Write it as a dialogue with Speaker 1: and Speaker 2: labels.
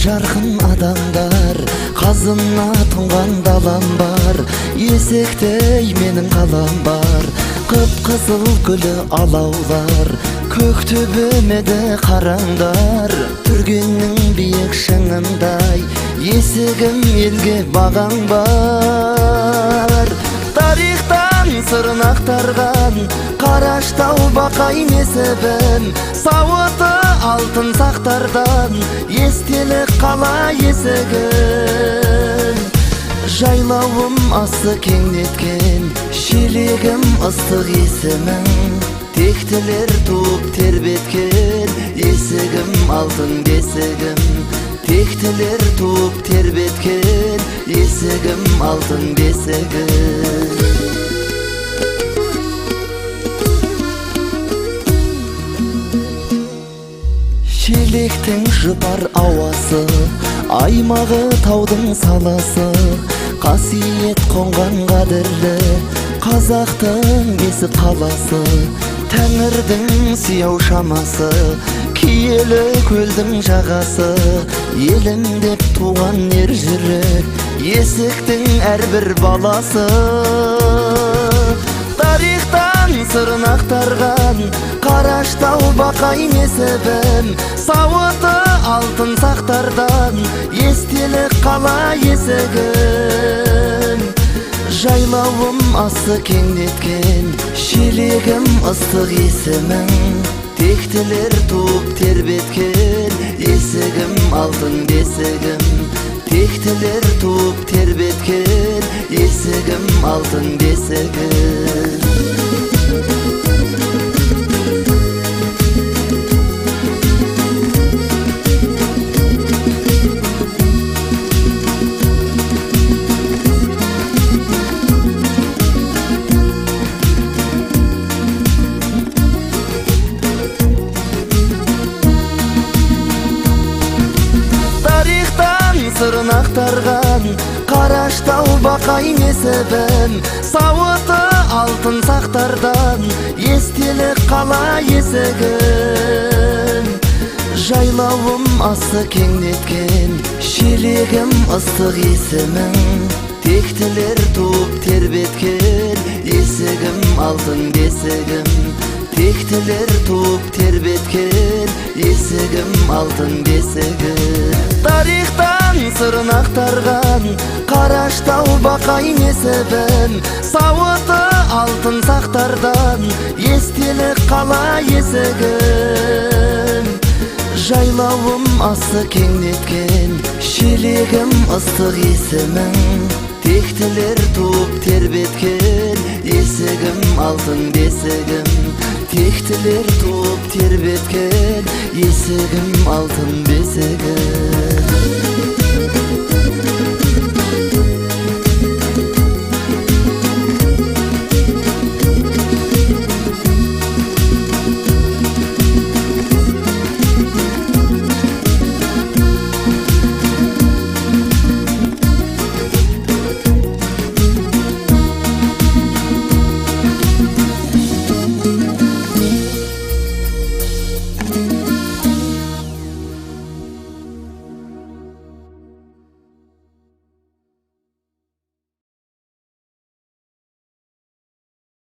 Speaker 1: жарқын адамдар, қазына тұнған далам бар. Есектей менің қалам бар, қып-қызыл гүлі алаулар. Көк төбемеді қараңдар, түргеннің биік шыңындай. Есігім елге бағаң бар. Тарихтан сырын ақтарған Қараштау бақай несібім, сауыты алтын сақтардан естелік қала есігім. Жайлауым асы кеңдеткен, шелегім ыстық есімің. Тектілер туып тербеткен, есігім алтын бесігім. Тектілер туып тербеткен, есігім алтын бесігім. Шелектің жұпар ауасы, аймағы таудың саласы. Қасиет қонған қадірлі, қазақтың бесі қаласы. Тәңірдің сияу шамасы, киелі көлдің жағасы. Елім деп туған ер жүрек, есіктің әрбір баласы. Тарихтан сырын ақтарған Қараштау бақай несібім, сауыты алтын сақтардан естелік қала есігім. Жайлауым асы кеңдеткен, шелегім ыстық есімің. Тектілер туып тербеткен, есігім алтын бесігім. Тектілер туып тербеткен, есігім алтын бесігім. Сырын ақтарған Қараштау бақай несібім, сауыты алтын сақтардан естелік қала есігім. Жайлауым асы кеңдеткен, шелегім ыстық есімің. Тектілер туып тербеткен, есігім алтын бесігім. Тектілер туып тербеткен, есігім алтын бесігім. Тарихтан сырын ақтарған Қараштау бақай несібім, сауыты алтын сақтардан естелік қала есігім. Жайлауым асы кеңдеткен, шелегім ыстық есімің. Тектілер туып тербеткен, есігім алтын бесігім. Тектілер туып тербеткен, есігім алтын бесігім.